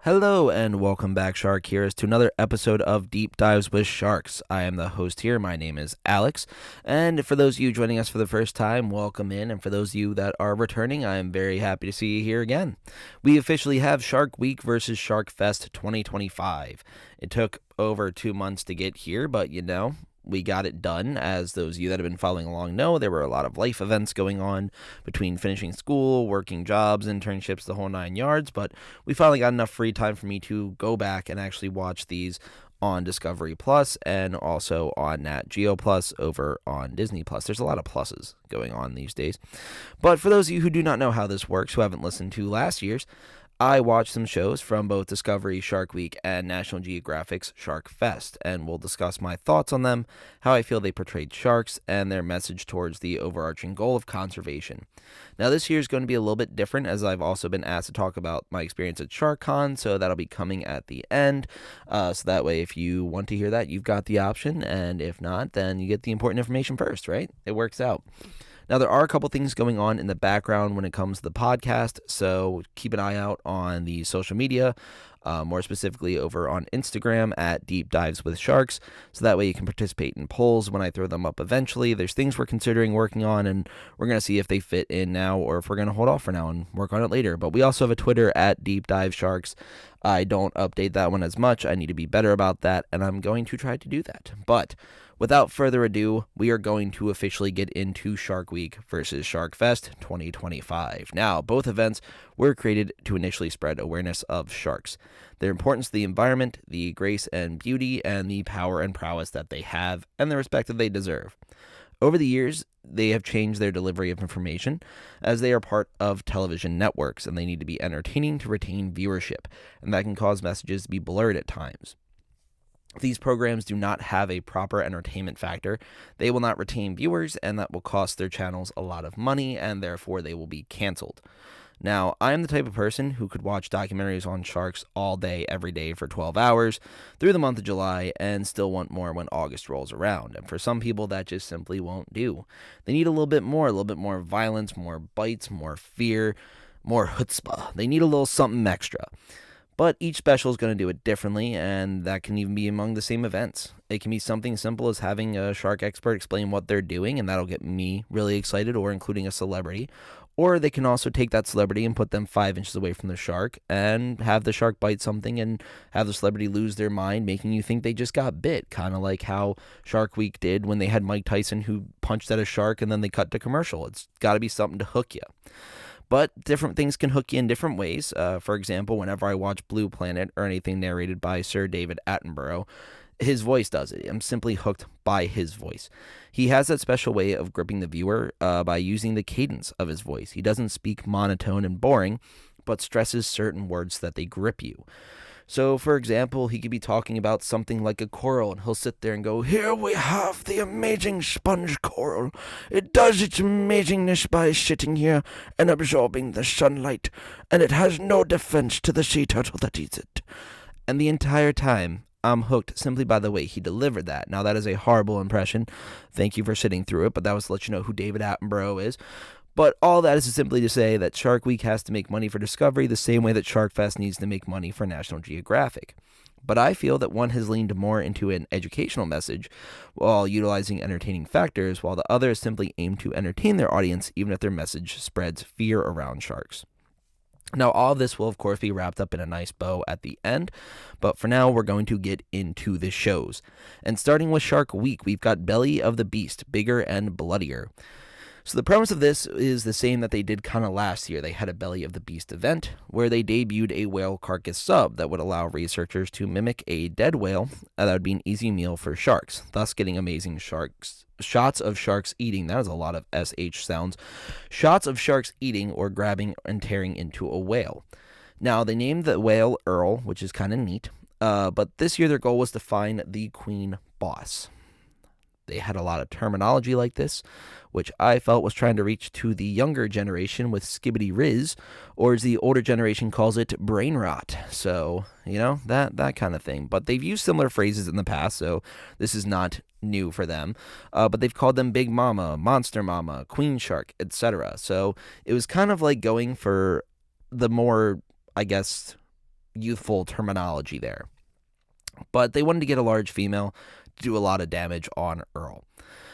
Hello and welcome back, Shark Heroes, to another episode of Deep Dives with Sharks. I am the host here. My name is Alex. And for those of you joining us for the first time, welcome in. And for those of you that are returning, I am very happy to see you here again. We officially have Shark Week versus Shark Fest 2025. It took over 2 months to get here, but we got it done. As those of you that have been following along know, there were a lot of life events going on between finishing school, working jobs, internships, the whole 9 yards, but we finally got enough free time for me to go back and actually watch these on Discovery Plus and also on Nat Geo Plus over on Disney Plus. There's a lot of pluses going on these days. But for those of you who do not know how this works, who haven't listened to last year's, I watched some shows from both Discovery Shark Week and National Geographic's Shark Fest, and we'll discuss my thoughts on them, how I feel they portrayed sharks, and their message towards the overarching goal of conservation. Now, this year is going to be a little bit different, as I've also been asked to talk about my experience at SharkCon, so that'll be coming at the end. So that way, if you want to hear that, you've got the option, and if not, then you get the important information first, right? It works out. Now, there are a couple things going on in the background when it comes to the podcast, so keep an eye out on the social media, more specifically over on Instagram at Deep Dives with Sharks, so that way you can participate in polls when I throw them up eventually. There's things we're considering working on, and we're going to see if they fit in now or if we're going to hold off for now and work on it later. But we also have a Twitter at Deep Dive Sharks. I don't update that one as much. I need to be better about that, and I'm going to try to do that. But without further ado, we are going to officially get into Shark Week versus Shark Fest 2025. Now, both events were created to initially spread awareness of sharks, their importance to the environment, the grace and beauty, and the power and prowess that they have, and the respect that they deserve. Over the years, they have changed their delivery of information, as they are part of television networks, and they need to be entertaining to retain viewership, and that can cause messages to be blurred at times. If these programs do not have a proper entertainment factor, they will not retain viewers, and that will cost their channels a lot of money, and therefore they will be canceled. Now, I am the type of person who could watch documentaries on sharks all day, every day for 12 hours through the month of July and still want more when August rolls around. And for some people, that just simply won't do. They need a little bit more violence, more bites, more fear, more chutzpah. They need a little something extra. But each special is going to do it differently, and that can even be among the same events. It can be something simple as having a shark expert explain what they're doing, and that'll get me really excited, or including a celebrity. Or they can also take that celebrity and put them 5 inches away from the shark and have the shark bite something and have the celebrity lose their mind, making you think they just got bit, kind of like how Shark Week did when they had Mike Tyson who punched at a shark and then they cut to commercial. It's got to be something to hook you. But different things can hook you in different ways. For example, whenever I watch Blue Planet or anything narrated by Sir David Attenborough, his voice does it. I'm simply hooked by his voice. He has that special way of gripping the viewer by using the cadence of his voice. He doesn't speak monotone and boring, but stresses certain words that they grip you. So, for example, he could be talking about something like a coral, and he'll sit there and go, "Here we have the amazing sponge coral. It does its amazingness by sitting here and absorbing the sunlight, and it has no defense to the sea turtle that eats it." And the entire time, I'm hooked simply by the way he delivered that. Now, that is a horrible impression. Thank you for sitting through it, but that was to let you know who David Attenborough is. But all that is simply to say that Shark Week has to make money for Discovery the same way that Shark Fest needs to make money for National Geographic. But I feel that one has leaned more into an educational message while utilizing entertaining factors, while the other is simply aimed to entertain their audience even if their message spreads fear around sharks. Now, all of this will, of course, be wrapped up in a nice bow at the end, but for now, we're going to get into the shows. And starting with Shark Week, we've got Belly of the Beast, Bigger and Bloodier. So the premise of this is the same that they did kind of last year. They had a Belly of the Beast event where they debuted a whale carcass sub that would allow researchers to mimic a dead whale that would be an easy meal for sharks, thus getting amazing shots of sharks eating. That is a lot of SH sounds. Shots of sharks eating or grabbing and tearing into a whale. Now, they named the whale Earl, which is kind of neat, but this year their goal was to find the queen boss. They had a lot of terminology like this, which I felt was trying to reach to the younger generation with Skibbity Riz, or as the older generation calls it, brain rot. So, that kind of thing. But they've used similar phrases in the past, so this is not new for them. But they've called them Big Mama, Monster Mama, Queen Shark, etc. So it was kind of like going for the more, I guess, youthful terminology there. But they wanted to get a large female to do a lot of damage on Earl.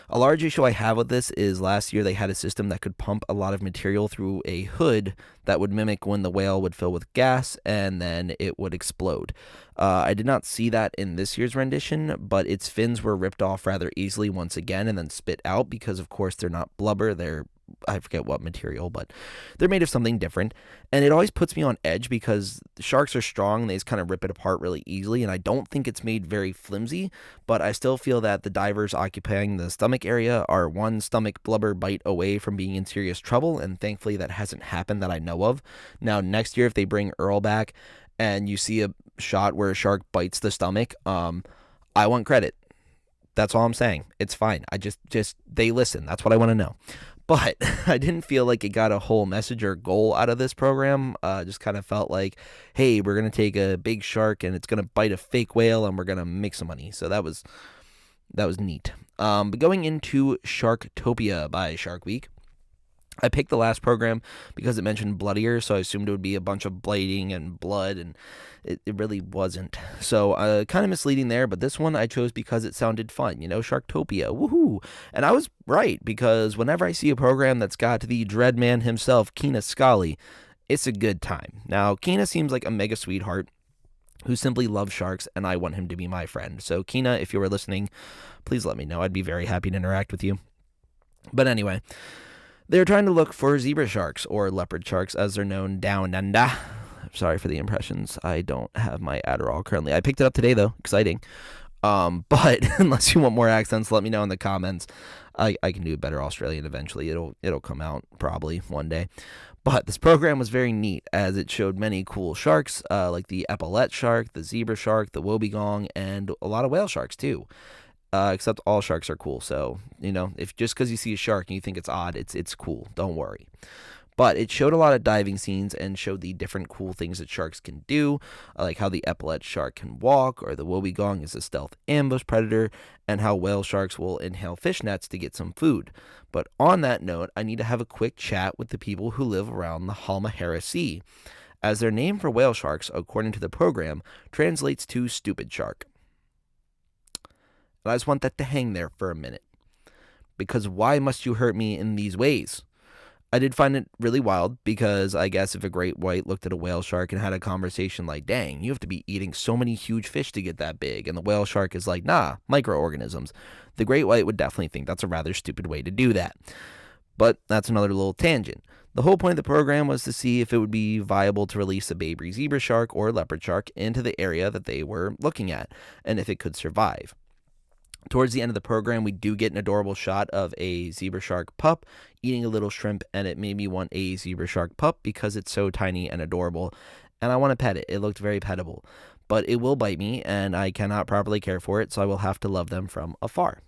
A large issue I have with this is last year they had a system that could pump a lot of material through a hood that would mimic when the whale would fill with gas and then it would explode. I did not see that in this year's rendition, but its fins were ripped off rather easily once again and then spit out because, of course, they're not blubber. I forget what material, but they're made of something different. And it always puts me on edge because the sharks are strong. They just kind of rip it apart really easily. And I don't think it's made very flimsy, but I still feel that the divers occupying the stomach area are one stomach blubber bite away from being in serious trouble. And thankfully that hasn't happened that I know of. Now, next year, if they bring Earl back and you see a shot where a shark bites the stomach, I want credit. That's all I'm saying. It's fine. They listen. That's what I want to know. But I didn't feel like it got a whole message or goal out of this program. Just kind of felt like, hey, we're going to take a big shark and it's going to bite a fake whale and we're going to make some money. So that was neat. But going into Sharktopia by Shark Week, I picked the last program because it mentioned bloodier, so I assumed it would be a bunch of bleeding and blood, and it really wasn't. So kind of misleading there, but this one I chose because it sounded fun, Sharktopia, woohoo! And I was right, because whenever I see a program that's got the dread man himself, Kina Scully, it's a good time. Now, Kina seems like a mega sweetheart who simply loves sharks, and I want him to be my friend. So, Kina, if you were listening, please let me know. I'd be very happy to interact with you. But anyway, they're trying to look for zebra sharks, or leopard sharks as they're known down under. Sorry for the impressions. I don't have my Adderall currently. I picked it up today, though. Exciting. But unless you want more accents, let me know in the comments. I can do a better Australian eventually. It'll come out probably one day. But this program was very neat as it showed many cool sharks, like the epaulette shark, the zebra shark, the wobbegong, and a lot of whale sharks, too. Except all sharks are cool. So, if just because you see a shark and you think it's odd, it's cool. Don't worry. But it showed a lot of diving scenes and showed the different cool things that sharks can do, like how the epaulette shark can walk, or the wobbegong is a stealth ambush predator, and how whale sharks will inhale fish nets to get some food. But on that note, I need to have a quick chat with the people who live around the Halmahera Sea, as their name for whale sharks, according to the program, translates to stupid shark. And I just want that to hang there for a minute. Because why must you hurt me in these ways? I did find it really wild because I guess if a great white looked at a whale shark and had a conversation like, dang, you have to be eating so many huge fish to get that big, and the whale shark is like, nah, microorganisms, the great white would definitely think that's a rather stupid way to do that. But that's another little tangent. The whole point of the program was to see if it would be viable to release a baby zebra shark or leopard shark into the area that they were looking at, and if it could survive. Towards the end of the program, we do get an adorable shot of a zebra shark pup eating a little shrimp, and it made me want a zebra shark pup because it's so tiny and adorable, and I want to pet it. It looked very pettable, but it will bite me, and I cannot properly care for it, so I will have to love them from afar.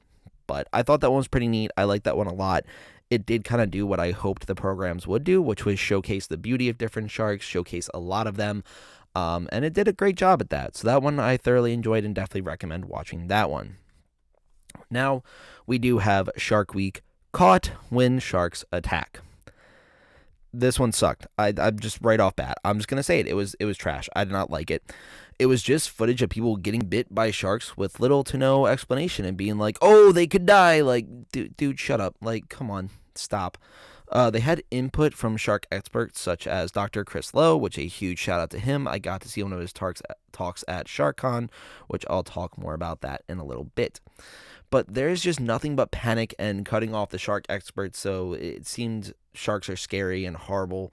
But I thought that one was pretty neat. I liked that one a lot. It did kind of do what I hoped the programs would do, which was showcase the beauty of different sharks, showcase a lot of them, and it did a great job at that. So that one I thoroughly enjoyed and definitely recommend watching that one. Now, we do have Shark Week, Caught When Sharks Attack. This one sucked. I'm just right off bat. I'm just going to say it. It was trash. I did not like it. It was just footage of people getting bit by sharks with little to no explanation and being like, oh, they could die. Like, dude, shut up. Like, come on, stop. They had input from shark experts such as Dr. Chris Lowe, which a huge shout out to him. I got to see one of his talks at SharkCon, which I'll talk more about that in a little bit. But there's just nothing but panic and cutting off the shark experts, so it seemed sharks are scary and horrible.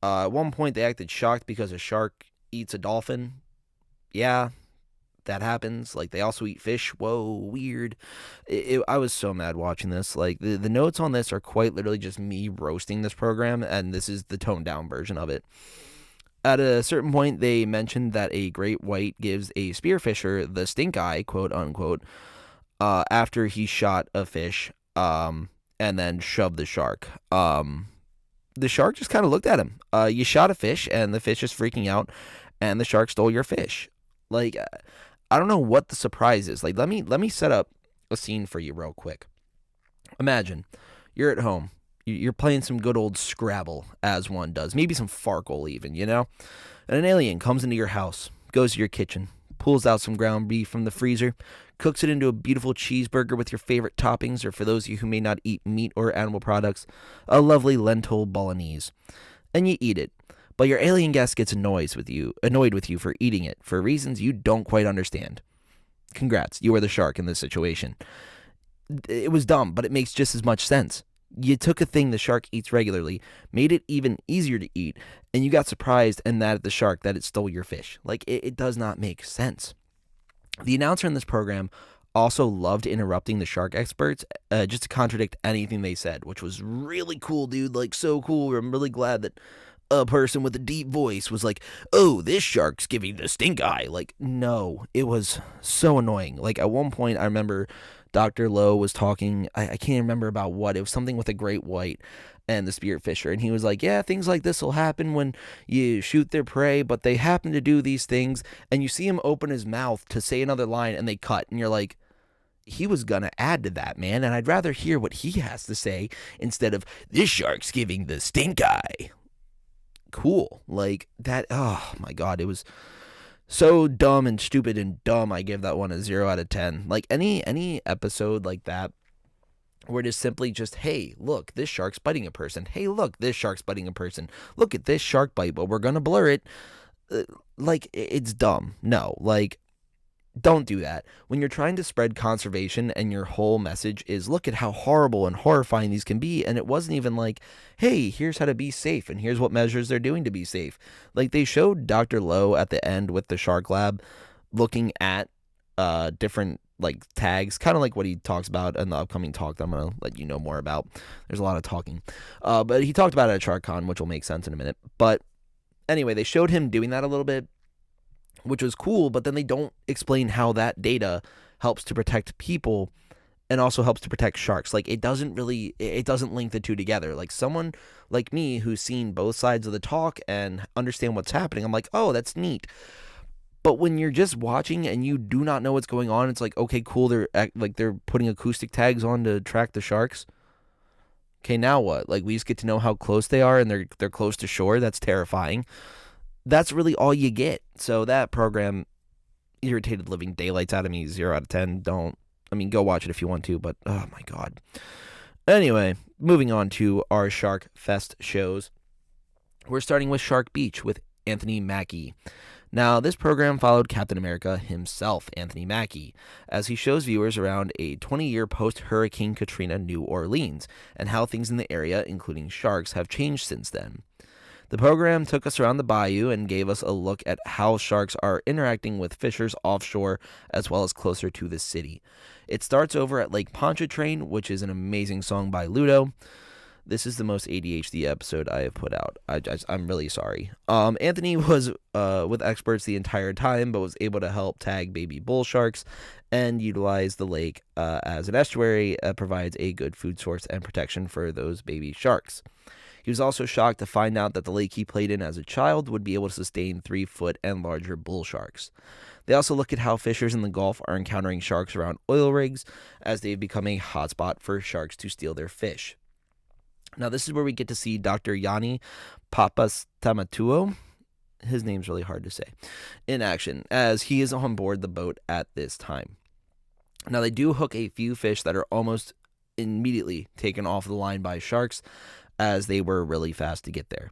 At one point, they acted shocked because a shark eats a dolphin. Yeah, that happens. Like, they also eat fish. Whoa, weird. I was so mad watching this. Like, the notes on this are quite literally just me roasting this program, and this is the toned-down version of it. At a certain point, they mentioned that a great white gives a spearfisher the stink eye, quote unquote, after he shot a fish, and then shoved the shark. The shark just kind of looked at him. You shot a fish, and the fish is freaking out, and the shark stole your fish. Like, I don't know what the surprise is. Like, let me set up a scene for you real quick. Imagine you're at home. You're playing some good old Scrabble, as one does. Maybe some Farkle even, And an alien comes into your house, goes to your kitchen, pulls out some ground beef from the freezer, cooks it into a beautiful cheeseburger with your favorite toppings, or for those of you who may not eat meat or animal products, a lovely lentil bolognese. And you eat it. But your alien guest gets annoyed with you for eating it for reasons you don't quite understand. Congrats, you are the shark in this situation. It was dumb, but it makes just as much sense. You took a thing the shark eats regularly, made it even easier to eat, and you got surprised and mad at the shark that it stole your fish. Like, it does not make sense. The announcer in this program also loved interrupting the shark experts just to contradict anything they said, which was really cool, dude. Like, so cool. I'm really glad that a person with a deep voice was like, oh, this shark's giving the stink eye. Like, no, it was so annoying. Like, at one point, I remember Dr. Lowe was talking, I can't remember about what. It was something with a great white and the spearfisher. And he was like, yeah, things like this will happen when you shoot their prey, but they happen to do these things. And you see him open his mouth to say another line and they cut. And you're like, he was going to add to that, man. And I'd rather hear what he has to say instead of, this shark's giving the stink eye. Cool. Like that. Oh my God. It was so dumb and stupid and dumb. I give that one a 0 out of 10. Like any episode like that where it is simply just, hey, look, this shark's biting a person. Hey, look, this shark's biting a person. Look at this shark bite, but we're going to blur it. Like, it's dumb. No, like, don't do that. When you're trying to spread conservation and your whole message is, look at how horrible and horrifying these can be, and it wasn't even like, hey, here's how to be safe, and here's what measures they're doing to be safe. Like, they showed Dr. Lowe at the end with the Shark Lab looking at different, like, tags, kind of like what he talks about in the upcoming talk that I'm going to let you know more about. There's a lot of talking. But he talked about it at SharkCon, which will make sense in a minute. But anyway, they showed him doing that a little bit, which was cool, but then they don't explain how that data helps to protect people and also helps to protect sharks. Like, it doesn't link the two together. Like, someone like me who's seen both sides of the talk and understand what's happening, I'm like, oh, that's neat. But when you're just watching and you do not know what's going on, it's like, okay, cool, they're putting acoustic tags on to track the sharks. Okay, now what? Like, we just get to know how close they are and they're close to shore. That's terrifying. That's really all you get. So that program irritated living daylights out of me. 0 out of 10. Go watch it if you want to, but oh my God. Anyway, moving on to our Shark Fest shows. We're starting with Shark Beach with Anthony Mackie. Now, this program followed Captain America himself, Anthony Mackie, as he shows viewers around a 20-year post-Hurricane Katrina New Orleans and how things in the area, including sharks, have changed since then. The program took us around the bayou and gave us a look at how sharks are interacting with fishers offshore as well as closer to the city. It starts over at Lake Pontchartrain, which is an amazing song by Ludo. This is the most ADHD episode I have put out. I'm really sorry. Anthony was with experts the entire time, but was able to help tag baby bull sharks and utilize the lake as an estuary that provides a good food source and protection for those baby sharks. He was also shocked to find out that the lake he played in as a child would be able to sustain 3-foot and larger bull sharks. They also look at how fishers in the Gulf are encountering sharks around oil rigs as they've become a hotspot for sharks to steal their fish. Now, this is where we get to see Dr. Yanni Papastamatuo. His name's really hard to say. In action, as he is on board the boat at this time. Now, they do hook a few fish that are almost immediately taken off the line by sharks, as they were really fast to get there.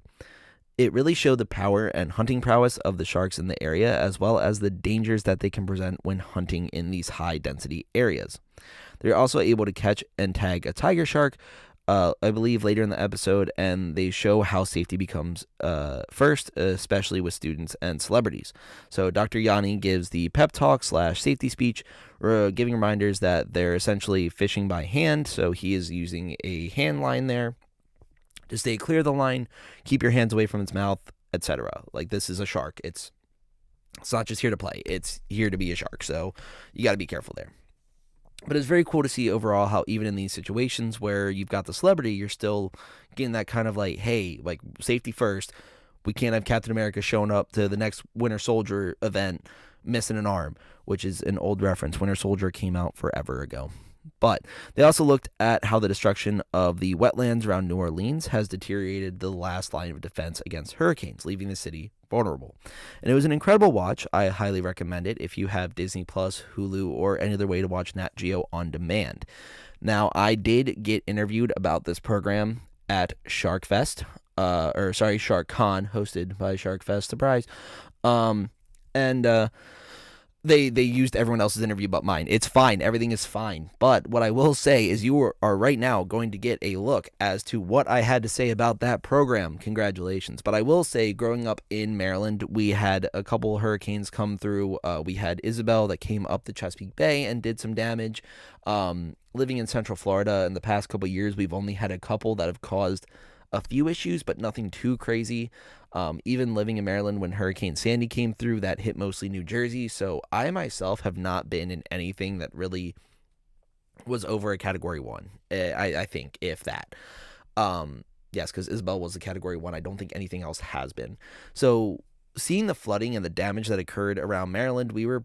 It really showed the power and hunting prowess of the sharks in the area, as well as the dangers that they can present when hunting in these high-density areas. They're also able to catch and tag a tiger shark, I believe, later in the episode, and they show how safety becomes first, especially with students and celebrities. So Dr. Yanni gives the pep talk / safety speech, giving reminders that they're essentially fishing by hand, so he is using a hand line there to stay clear of the line, keep your hands away from its mouth, etc. Like, this is a shark. It's not just here to play. It's here to be a shark, so you got to be careful there. But it's very cool to see overall how even in these situations where you've got the celebrity, you're still getting that kind of like, hey, like, safety first. We can't have Captain America showing up to the next Winter Soldier event missing an arm, which is an old reference. Winter Soldier came out forever ago. But they also looked at how the destruction of the wetlands around New Orleans has deteriorated the last line of defense against hurricanes, leaving the city vulnerable. And it was an incredible watch. I highly recommend it if you have Disney Plus, Hulu, or any other way to watch Nat Geo on demand. Now, I did get interviewed about this program at Shark Fest, Shark Con, hosted by Shark Fest. Surprise. And they used everyone else's interview but mine. It's fine. Everything is fine. But what I will say is you are right now going to get a look as to what I had to say about that program. Congratulations. But I will say, growing up in Maryland, we had a couple hurricanes come through. We had Isabel that came up the Chesapeake Bay and did some damage. Living in Central Florida in the past couple years, we've only had a couple that have caused a few issues, but nothing too crazy. Even living in Maryland when Hurricane Sandy came through, that hit mostly New Jersey. So I myself have not been in anything that really was over a Category 1, I think, if that. Yes, because Isabel was a Category 1. I don't think anything else has been. So seeing the flooding and the damage that occurred around Maryland, we were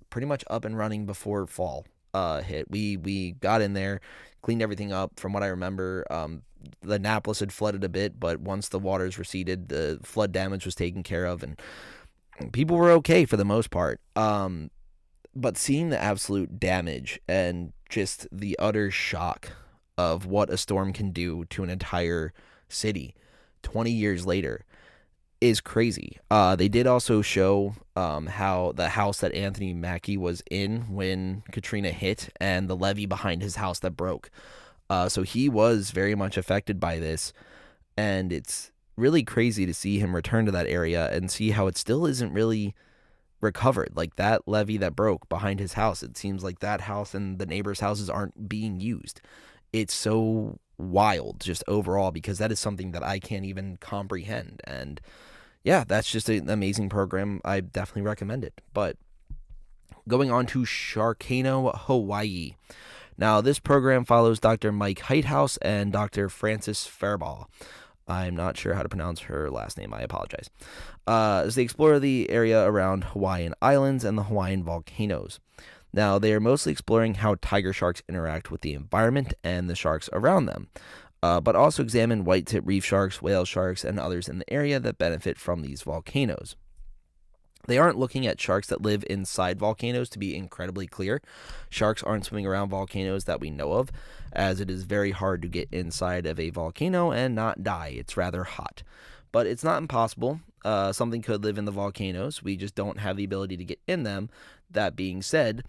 pretty much up and running before fall hit. We got in there, cleaned everything up. From what I remember, the Annapolis had flooded a bit, but once the waters receded, the flood damage was taken care of, and people were okay for the most part. But seeing the absolute damage and just the utter shock of what a storm can do to an entire city 20 years later is crazy. They did also show how the house that Anthony Mackie was in when Katrina hit and the levee behind his house that broke. So he was very much affected by this, and it's really crazy to see him return to that area and see how it still isn't really recovered. Like that levee that broke behind his house, it seems like that house and the neighbors' houses aren't being used. It's so wild just overall, because that is something that I can't even comprehend. And yeah, that's just an amazing program. I definitely recommend it. But going on to Sharkano, Hawaii. Now, this program follows Dr. Mike Heighthouse and Dr. Frances Fairbaugh. I'm not sure how to pronounce her last name. I apologize. As they explore the area around Hawaiian Islands and the Hawaiian volcanoes. Now, they are mostly exploring how tiger sharks interact with the environment and the sharks around them, but also examine white-tip reef sharks, whale sharks, and others in the area that benefit from these volcanoes. They aren't looking at sharks that live inside volcanoes, to be incredibly clear. Sharks aren't swimming around volcanoes that we know of, as it is very hard to get inside of a volcano and not die. It's rather hot. But it's not impossible. Something could live in the volcanoes. We just don't have the ability to get in them. That being said,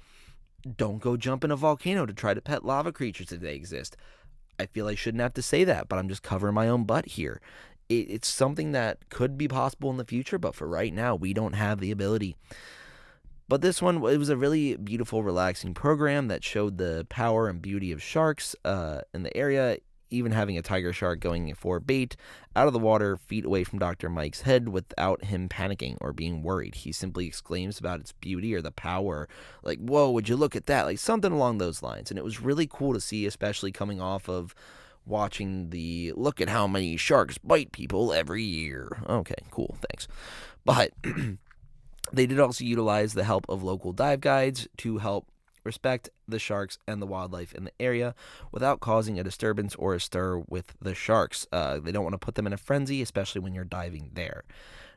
don't go jump in a volcano to try to pet lava creatures if they exist. I feel I shouldn't have to say that, but I'm just covering my own butt here. It's something that could be possible in the future, but for right now, we don't have the ability. But this one, it was a really beautiful, relaxing program that showed the power and beauty of sharks in the area, even having a tiger shark going for bait out of the water, feet away from Dr. Mike's head without him panicking or being worried. He simply exclaims about its beauty or the power, like, whoa, would you look at that? Like something along those lines. And it was really cool to see, especially coming off of watching the look at how many sharks bite people every year. Okay, cool, thanks. But they did also utilize the help of local dive guides to help respect the sharks and the wildlife in the area without causing a disturbance or a stir with the sharks. They don't want to put them in a frenzy, especially when you're diving there.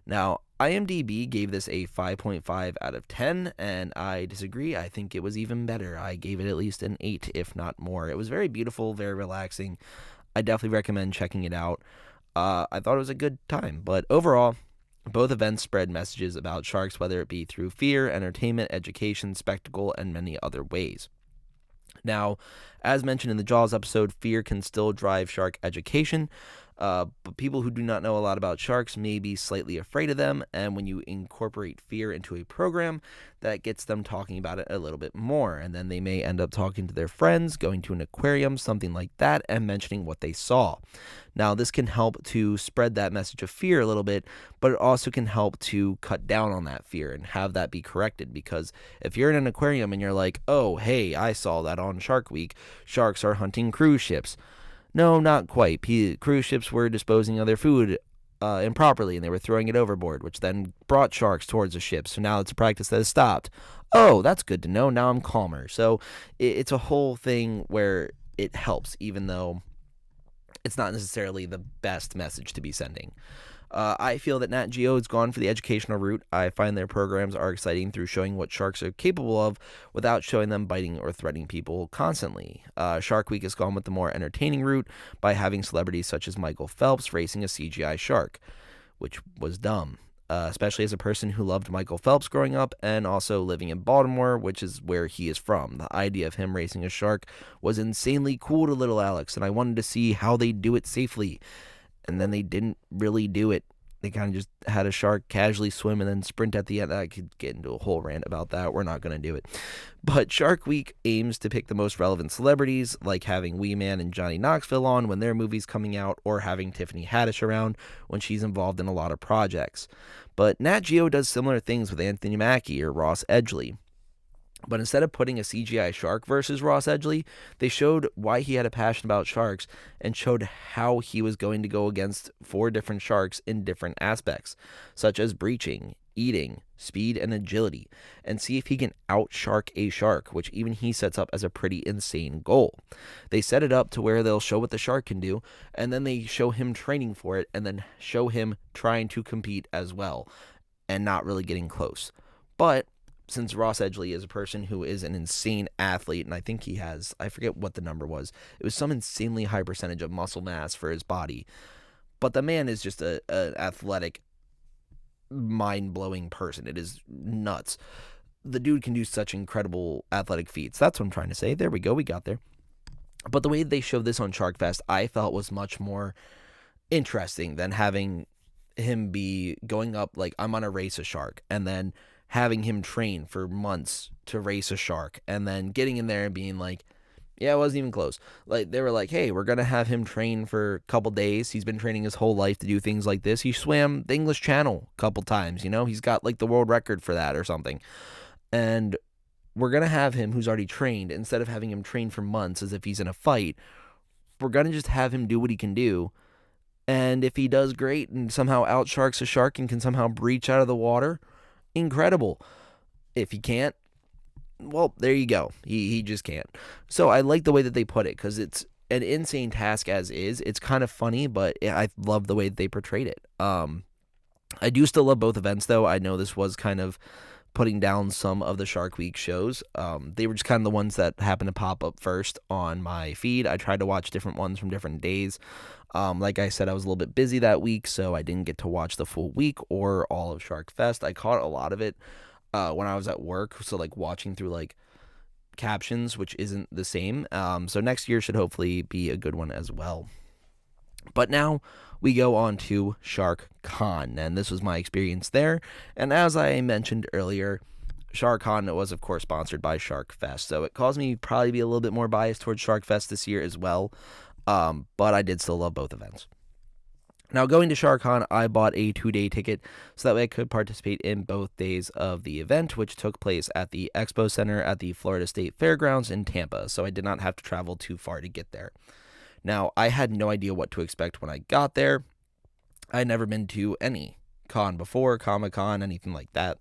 Now, IMDb gave this a 5.5 out of 10, and I disagree. I think it was even better. I gave it at least an 8, if not more. It was very beautiful, very relaxing. I definitely recommend checking it out. I thought it was a good time, but overall, both events spread messages about sharks, whether it be through fear, entertainment, education, spectacle, and many other ways. Now, as mentioned in the Jaws episode, fear can still drive shark education, but people who do not know a lot about sharks may be slightly afraid of them, and when you incorporate fear into a program, that gets them talking about it a little bit more, and then they may end up talking to their friends, going to an aquarium, something like that, and mentioning what they saw. Now, this can help to spread that message of fear a little bit, but it also can help to cut down on that fear and have that be corrected, because if you're in an aquarium and you're like, oh, hey, I saw that on Shark Week, sharks are hunting cruise ships. No, not quite. Cruise ships were disposing of their food improperly, and they were throwing it overboard, which then brought sharks towards the ship. So now it's a practice that has stopped. Oh, that's good to know. Now I'm calmer. So it's a whole thing where it helps, even though it's not necessarily the best message to be sending. I feel that Nat Geo has gone for the educational route. I find their programs are exciting through showing what sharks are capable of without showing them biting or threatening people constantly. Shark Week has gone with the more entertaining route by having celebrities such as Michael Phelps racing a CGI shark, which was dumb. Especially as a person who loved Michael Phelps growing up and also living in Baltimore, which is where he is from. The idea of him racing a shark was insanely cool to little Alex, and I wanted to see how they do it safely. And then they didn't really do it. They kind of just had a shark casually swim and then sprint at the end. I could get into a whole rant about that. We're not going to do it. But Shark Week aims to pick the most relevant celebrities, like having Wee Man and Johnny Knoxville on when their movie's coming out, or having Tiffany Haddish around when she's involved in a lot of projects. But Nat Geo does similar things with Anthony Mackie or Ross Edgley. But instead of putting a CGI shark versus Ross Edgley, they showed why he had a passion about sharks and showed how he was going to go against 4 different sharks in different aspects, such as breaching, eating, speed, and agility, and see if he can outshark a shark, which even he sets up as a pretty insane goal. They set it up to where they'll show what the shark can do, and then they show him training for it, and then show him trying to compete as well, and not really getting close. But since Ross Edgley is a person who is an insane athlete, and I think he has, I forget what the number was, it was some insanely high percentage of muscle mass for his body, but the man is just an athletic, mind-blowing person. It is nuts. The dude can do such incredible athletic feats. That's what I'm trying to say. There we go, we got there. But the way they showed this on Shark Fest, I felt was much more interesting than having him be going up like, I'm gonna race a shark, and then having him train for months to race a shark, and then getting in there and being like, yeah, it wasn't even close. Like, they were like, hey, we're going to have him train for a couple days. He's been training his whole life to do things like this. He swam the English Channel a couple times, you know? He's got, like, the world record for that or something. And we're going to have him, who's already trained, instead of having him train for months as if he's in a fight, we're going to just have him do what he can do. And if he does great and somehow outsharks a shark and can somehow breach out of the water, incredible. If he can't, well, there you go. He just can't. So I like the way that they put it, because it's an insane task as is. It's kind of funny, but I love the way that they portrayed it. I do still love both events, though. I know this was kind of putting down some of the Shark Week shows. They were just kind of the ones that happened to pop up first on my feed. I tried to watch different ones from different days. Like I said, I was a little bit busy that week, so I didn't get to watch the full week or all of Shark Fest. I caught a lot of it when I was at work, so like watching through like captions, which isn't the same. So next year should hopefully be a good one as well. But now we go on to Shark Con, and this was my experience there. And as I mentioned earlier, Shark Con was, of course, sponsored by Shark Fest, so it caused me probably be a little bit more biased towards Shark Fest this year as well. But I did still love both events. Now, going to SharkCon, I bought a 2-day ticket so that way I could participate in both days of the event, which took place at the Expo Center at the Florida State Fairgrounds in Tampa, so I did not have to travel too far to get there. Now, I had no idea what to expect when I got there. I had never been to any con before, Comic-Con, anything like that.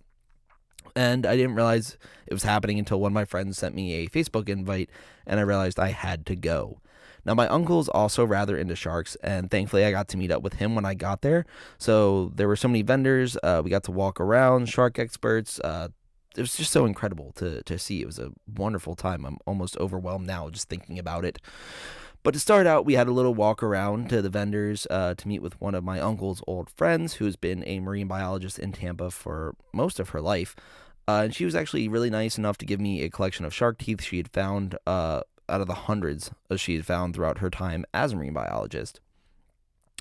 And I didn't realize it was happening until one of my friends sent me a Facebook invite, and I realized I had to go. Now, my uncle's also rather into sharks, and thankfully I got to meet up with him when I got there. So there were so many vendors. We got to walk around, shark experts. It was just so incredible to see. It was a wonderful time. I'm almost overwhelmed now just thinking about it. But to start out, we had a little walk around to the vendors to meet with one of my uncle's old friends who's been a marine biologist in Tampa for most of her life. And she was actually really nice enough to give me a collection of shark teeth she had found out of the hundreds she had found throughout her time as a marine biologist.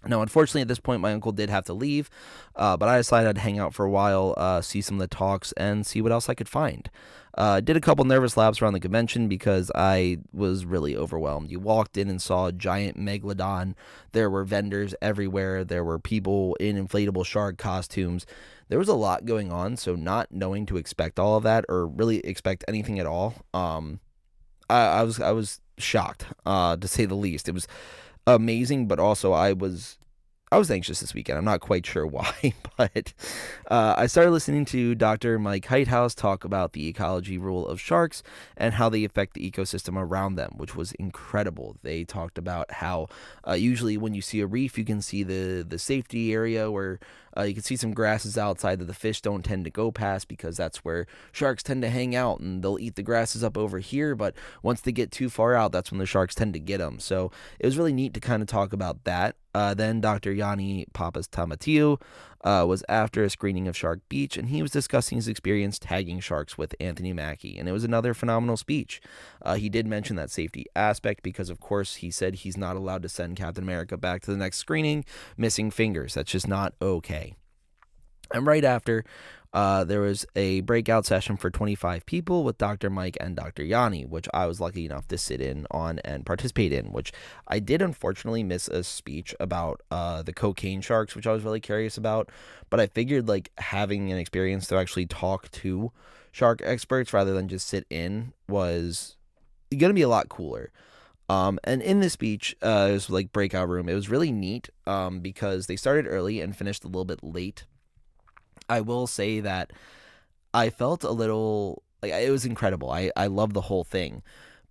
Now, unfortunately, at this point, my uncle did have to leave, but I decided I'd hang out for a while, see some of the talks, and see what else I could find. Did a couple nervous laps around the convention because I was really overwhelmed. You walked in and saw a giant megalodon. There were vendors everywhere. There were people in inflatable shark costumes. There was a lot going on, so not knowing to expect all of that or really expect anything at all, I was shocked, to say the least. It was amazing, but also I was I was anxious this weekend. I'm not quite sure why, but I started listening to Dr. Mike Heithaus talk about the ecology rule of sharks and how they affect the ecosystem around them, which was incredible. They talked about how usually when you see a reef, you can see the safety area where you can see some grasses outside that the fish don't tend to go past because that's where sharks tend to hang out, and they'll eat the grasses up over here. But once they get too far out, that's when the sharks tend to get them. So it was really neat to kind of talk about that. Then Dr. Yanni Papastamatiu was after a screening of Shark Beach, and he was discussing his experience tagging sharks with Anthony Mackie, and it was another phenomenal speech. He did mention that safety aspect because, of course, he said he's not allowed to send Captain America back to the next screening missing fingers. That's just not okay. And right after, there was a breakout session for 25 people with Dr. Mike and Dr. Yanni, which I was lucky enough to sit in on and participate in, which I did unfortunately miss a speech about the cocaine sharks, which I was really curious about. But I figured like having an experience to actually talk to shark experts rather than just sit in was going to be a lot cooler. And in this speech, it was like breakout room. It was really neat because they started early and finished a little bit late. I will say that I felt a little like it was incredible. I love the whole thing.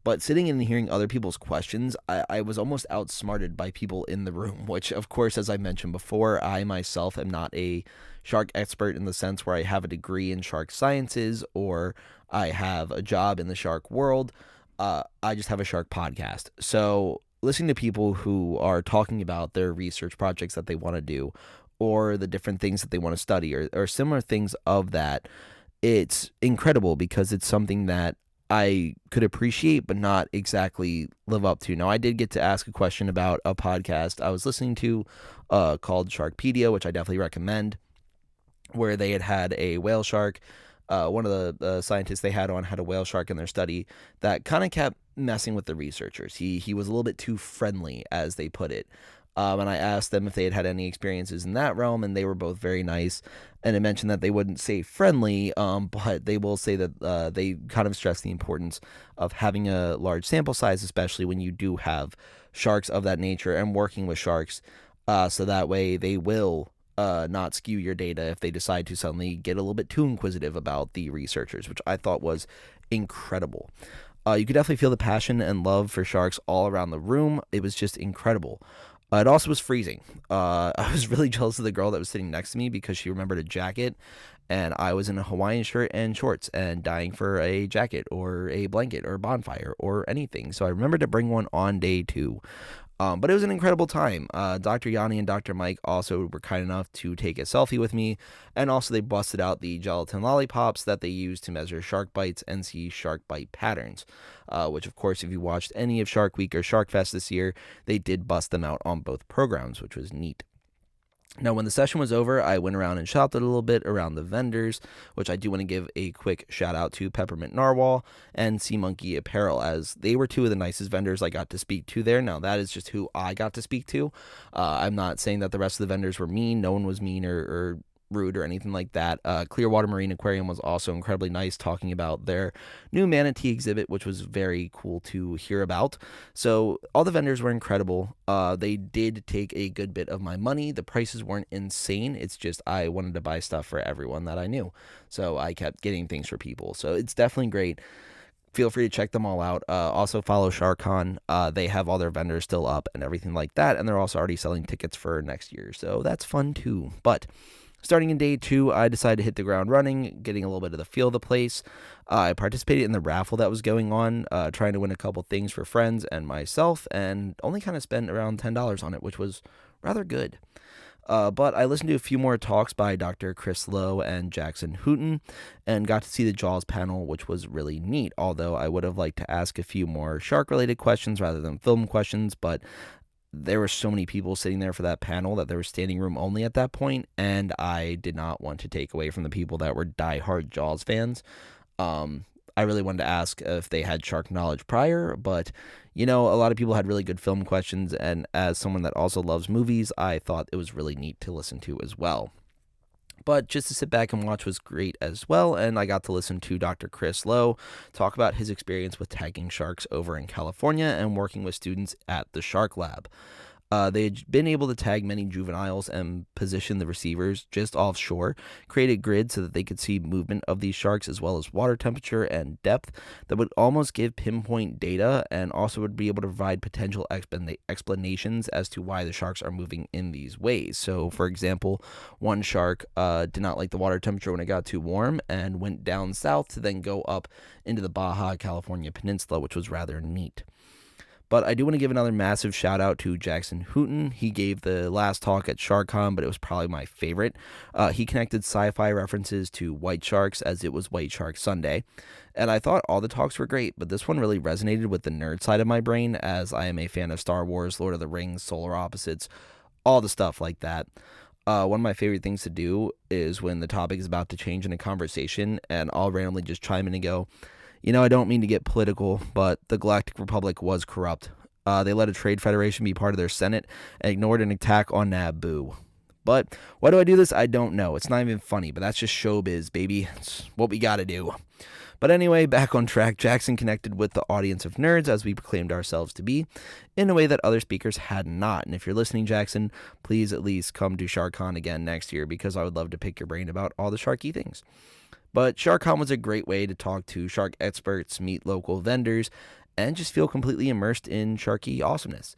But sitting and hearing other people's questions, I was almost outsmarted by people in the room, which, of course, as I mentioned before, I myself am not a shark expert in the sense where I have a degree in shark sciences or I have a job in the shark world. I just have a shark podcast. So listening to people who are talking about their research projects that they want to do or the different things that they want to study or similar things of that, it's incredible because it's something that I could appreciate but not exactly live up to. Now, I did get to ask a question about a podcast I was listening to called Sharkpedia, which I definitely recommend, where they had a whale shark. One of the scientists they had on had a whale shark in their study that kind of kept messing with the researchers. He was a little bit too friendly, as they put it. And I asked them if they had any experiences in that realm, and they were both very nice. And I mentioned that they wouldn't say friendly, but they will say that they kind of stress the importance of having a large sample size, especially when you do have sharks of that nature and working with sharks, so that way they will not skew your data if they decide to suddenly get a little bit too inquisitive about the researchers, which I thought was incredible. You could definitely feel the passion and love for sharks all around the room. It was just incredible. It also was freezing. I was really jealous of the girl that was sitting next to me because she remembered a jacket, and I was in a Hawaiian shirt and shorts and dying for a jacket or a blanket or a bonfire or anything. So I remembered to bring one on day 2. But it was an incredible time. Dr. Yanni and Dr. Mike also were kind enough to take a selfie with me, and also they busted out the gelatin lollipops that they use to measure shark bites and see shark bite patterns, which, of course, if you watched any of Shark Week or Shark Fest this year, they did bust them out on both programs, which was neat. Now, when the session was over, I went around and shopped a little bit around the vendors, which I do want to give a quick shout out to Peppermint Narwhal and Sea Monkey Apparel, as they were two of the nicest vendors I got to speak to there. Now, that is just who I got to speak to. I'm not saying that the rest of the vendors were mean. No one was mean or rude or anything like that. Clearwater Marine Aquarium was also incredibly nice, talking about their new manatee exhibit, which was very cool to hear about. So all the vendors were incredible. They did take a good bit of my money. The prices weren't insane. It's just I wanted to buy stuff for everyone that I knew, so I kept getting things for people. So it's definitely great. Feel free to check them all out. Also follow SharkCon. They have all their vendors still up and everything like that, and they're also already selling tickets for next year, so that's fun too. But starting in day 2, I decided to hit the ground running, getting a little bit of the feel of the place. I participated in the raffle that was going on, trying to win a couple things for friends and myself, and only kind of spent around $10 on it, which was rather good. But I listened to a few more talks by Dr. Chris Lowe and Jackson Hooten and got to see the Jaws panel, which was really neat, although I would have liked to ask a few more shark-related questions rather than film questions, but there were so many people sitting there for that panel that there was standing room only at that point, and I did not want to take away from the people that were diehard Jaws fans. I really wanted to ask if they had shark knowledge prior, but, a lot of people had really good film questions, and as someone that also loves movies, I thought it was really neat to listen to as well. But just to sit back and watch was great as well, and I got to listen to Dr. Chris Lowe talk about his experience with tagging sharks over in California and working with students at the Shark Lab. They had been able to tag many juveniles and position the receivers just offshore, create a grid so that they could see movement of these sharks as well as water temperature and depth that would almost give pinpoint data and also would be able to provide potential explanations as to why the sharks are moving in these ways. So, for example, one shark did not like the water temperature when it got too warm and went down south to then go up into the Baja California Peninsula, which was rather neat. But I do want to give another massive shout out to Jackson Hooten. He gave the last talk at SharkCon, but it was probably my favorite. He connected sci-fi references to white sharks as it was White Shark Sunday. And I thought all the talks were great, but this one really resonated with the nerd side of my brain as I am a fan of Star Wars, Lord of the Rings, Solar Opposites, all the stuff like that. One of my favorite things to do is when the topic is about to change in a conversation and I'll randomly just chime in and go, I don't mean to get political, but the Galactic Republic was corrupt. They let a trade federation be part of their Senate and ignored an attack on Naboo. But why do I do this? I don't know. It's not even funny, but that's just showbiz, baby. It's what we gotta do. But anyway, back on track, Jackson connected with the audience of nerds, as we proclaimed ourselves to be, in a way that other speakers had not. And if you're listening, Jackson, please at least come to SharkCon again next year, because I would love to pick your brain about all the sharky things. But SharkCon was a great way to talk to shark experts, meet local vendors, and just feel completely immersed in sharky awesomeness.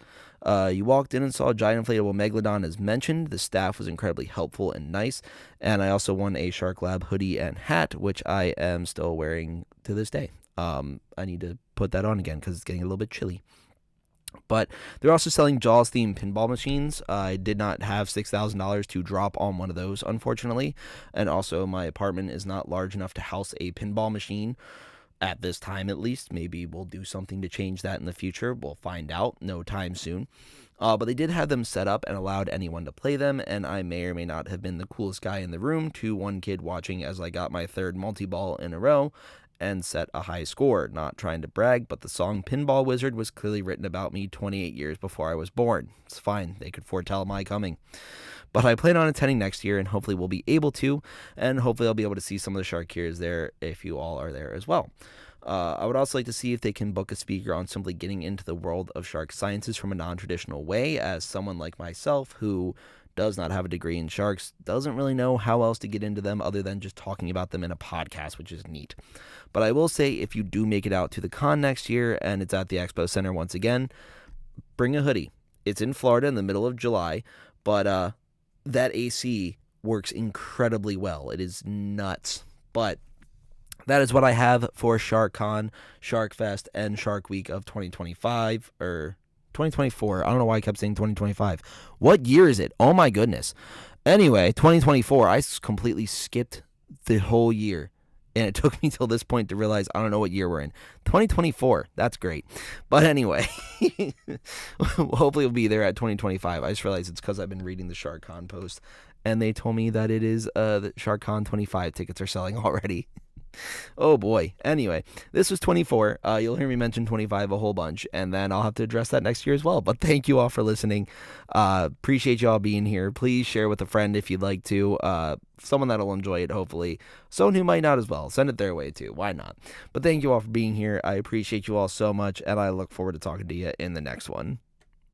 You walked in and saw a giant inflatable megalodon as mentioned. The staff was incredibly helpful and nice. And I also won a Shark Lab hoodie and hat, which I am still wearing to this day. I need to put that on again because it's getting a little bit chilly. But they're also selling Jaws-themed pinball machines. I did not have $6,000 to drop on one of those, unfortunately. And also, my apartment is not large enough to house a pinball machine at this time, at least. Maybe we'll do something to change that in the future. We'll find out no time soon. But they did have them set up and allowed anyone to play them, and I may or may not have been the coolest guy in the room to one kid watching as I got my third multi-ball in a row and set a high score. Not trying to brag, but the song Pinball Wizard was clearly written about me 28 years before I was born. It's fine. They could foretell my coming. But I plan on attending next year, and hopefully we'll be able to, and hopefully I'll be able to see some of the Sharkeers there if you all are there as well. I would also like to see if they can book a speaker on simply getting into the world of shark sciences from a non-traditional way, as someone like myself who does not have a degree in sharks doesn't really know how else to get into them other than just talking about them in a podcast, which is neat. But I will say, if you do make it out to the con next year and it's at the Expo Center once again, bring a hoodie. It's in Florida in the middle of July, but that AC works incredibly well. It is nuts. But that is what I have for SharkCon, SharkFest, and Shark Week of 2025, or 2024. I don't know why I kept saying 2025. What year is it? Oh my goodness. Anyway, 2024. I completely skipped the whole year, and it took me till this point to realize I don't know what year we're in. 2024. That's great. But anyway, hopefully we'll be there at 2025. I just realized it's because I've been reading the SharkCon post, and they told me that it is the SharkCon 25 tickets are selling already. Oh boy. Anyway, this was 24. You'll hear me mention 25 a whole bunch, and then I'll have to address that next year as well. But thank you all for listening. Appreciate you all being here. Please share with a friend if you'd like to. Someone that'll enjoy it, hopefully. Someone who might not as well. Send it their way too. Why not? But thank you all for being here. I appreciate you all so much, and I look forward to talking to you in the next one.